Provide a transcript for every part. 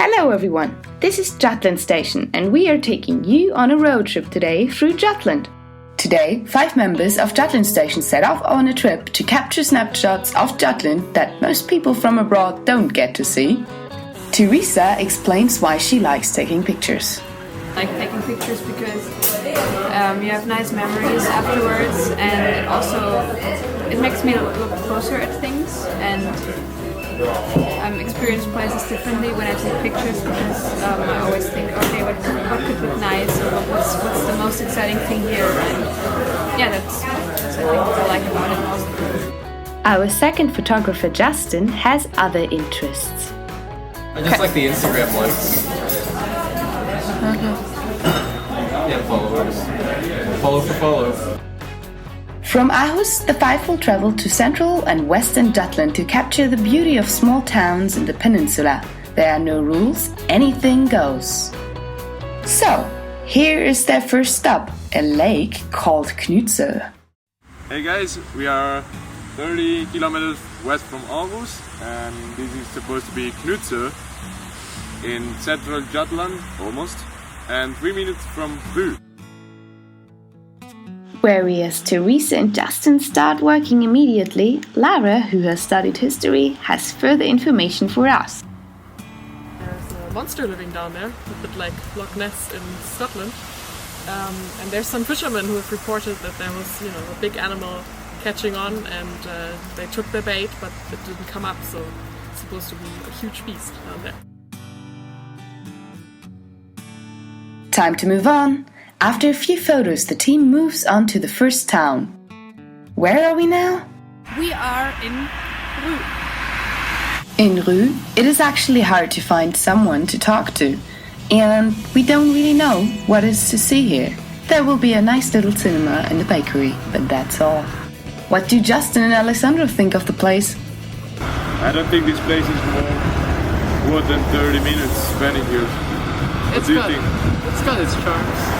Hello everyone, this is Jutland Station and we are taking you on a road trip today through Jutland. Today, 5 members of Jutland Station set off on a trip to capture snapshots of Jutland that most people from abroad don't get to see. Teresa explains why she likes taking pictures. I like taking pictures because you have nice memories afterwards, and it makes me look closer at things and experience places differently when I take pictures, because I always think, okay, what could look nice, or what's the most exciting thing here, and yeah, that's I think what I like about it most. Our second photographer Justin has other interests. I just like the Instagram ones. Yeah, followers. Follow for follow. From Aarhus, the 5 will travel to central and western Jutland to capture the beauty of small towns in the peninsula. There are no rules, anything goes. So, here is their first stop, a lake called Knutse. Hey guys, we are 30 kilometers west from Aarhus, and this is supposed to be Knutse in central Jutland, almost, and 3 minutes from Rü. Whereas Teresa and Justin start working immediately, Lara, who has studied history, has further information for us. There's a monster living down there, a bit like Loch Ness in Scotland. And there's some fishermen who have reported that there was, a big animal catching on, and they took their bait, but it didn't come up, so it's supposed to be a huge beast down there. Time to move on. After a few photos, the team moves on to the first town. Where are we now? We are in Rü. In Rü, it is actually hard to find someone to talk to, and we don't really know what is to see here. There will be a nice little cinema and a bakery, but that's all. What do Justin and Alessandro think of the place? I don't think this place is more than 30 minutes spending here. What do you think? It's got its charms.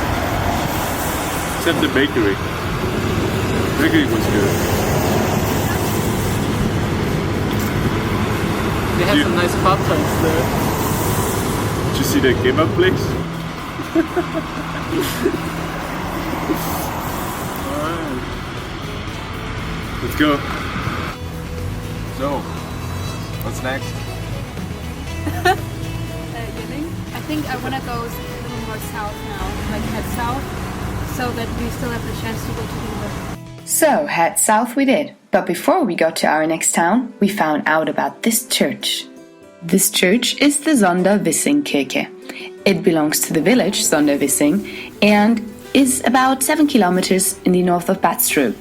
Except the bakery. The bakery was good. They have some nice pop tarts there. Did you see the kebab place? Alright. Let's go. So, what's next? Yelling. I think I want to go a little more south now, like head south, so that we still have the chance to go to the north. So, head south we did. But before we got to our next town, we found out about this church. This church is the Zonda Kirche. It belongs to the village Zonda and is about 7 kilometers in the north of Bad Strup,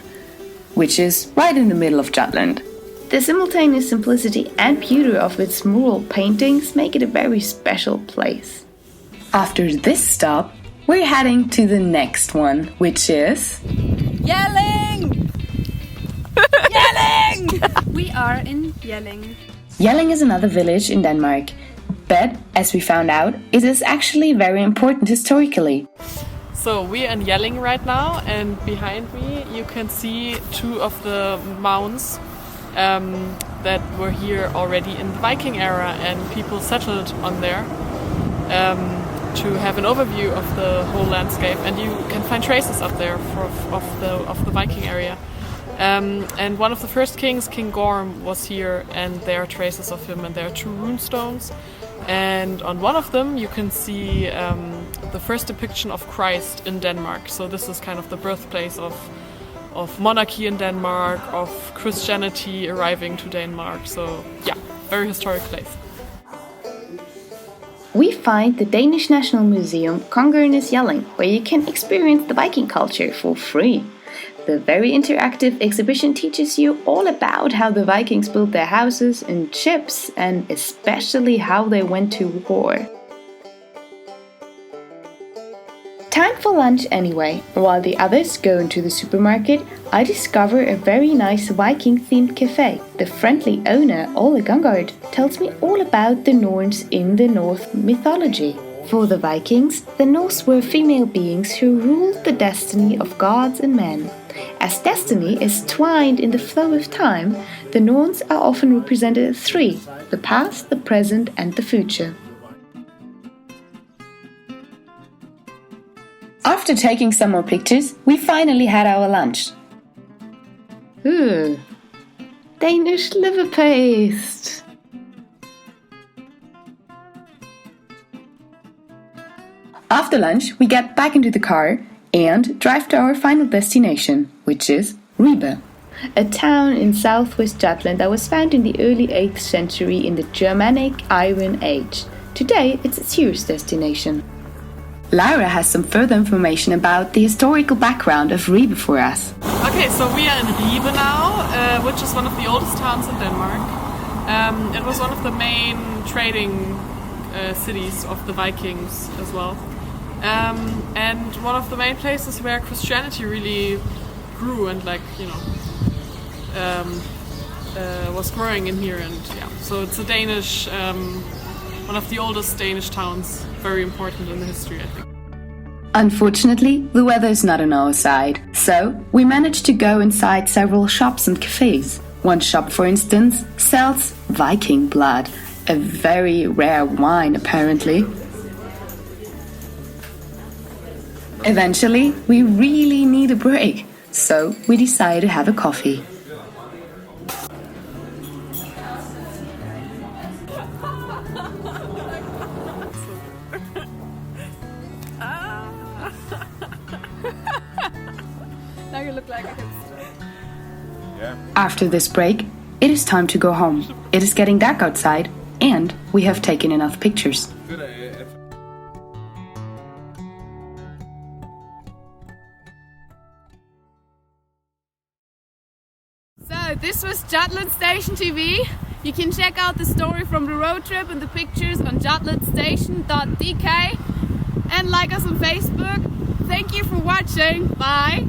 which is right in the middle of Jutland. The simultaneous simplicity and beauty of its mural paintings make it a very special place. After this stop, we're heading to the next one, which is... Yelling! Yelling! We are in Yelling. Yelling is another village in Denmark, but as we found out, it is actually very important historically. So we're in Yelling right now, and behind me you can see 2 of the mounds that were here already in the Viking era, and people settled on there to have an overview of the whole landscape, and you can find traces up there of the Viking area. And one of the first kings, King Gorm, was here, and there are traces of him, and there are 2 rune stones. And on one of them you can see the first depiction of Christ in Denmark. So this is kind of the birthplace of monarchy in Denmark, of Christianity arriving to Denmark. So yeah, very historic place. We find the Danish National Museum Kongernes Jelling, where you can experience the Viking culture for free. The very interactive exhibition teaches you all about how the Vikings built their houses and ships, and especially how they went to war. Time for lunch anyway. While the others go into the supermarket, I discover a very nice Viking-themed cafe. The friendly owner, Ole Gungard, tells me all about the Norns in the Norse mythology. For the Vikings, the Norse were female beings who ruled the destiny of gods and men. As destiny is twined in the flow of time, the Norns are often represented as 3: the past, the present and the future. After taking some more pictures, we finally had our lunch. Ooh, Danish liver paste. After lunch, we get back into the car and drive to our final destination, which is Reba, a town in southwest Jutland that was found in the early 8th century in the Germanic Iron Age. Today, it's a tourist destination. Laura has some further information about the historical background of Reba for us. Okay, so we are in Reba now, which is one of the oldest towns in Denmark. It was one of the main trading cities of the Vikings as well. And one of the main places where Christianity really grew and was growing in here. And yeah, so it's a Danish, one of the oldest Danish towns, very important in the history, I think. Unfortunately, the weather is not on our side, so we managed to go inside several shops and cafes. One shop, for instance, sells Viking blood, a very rare wine apparently. Eventually, we really need a break, so we decided to have a coffee. Now you look like a hipster. Yeah. After this break, it is time to go home. It is getting dark outside, and we have taken enough pictures. So this was Jutland Station TV. You can check out the story from the road trip and the pictures on jutlandstation.dk and like us on Facebook. Thank you for watching. Bye.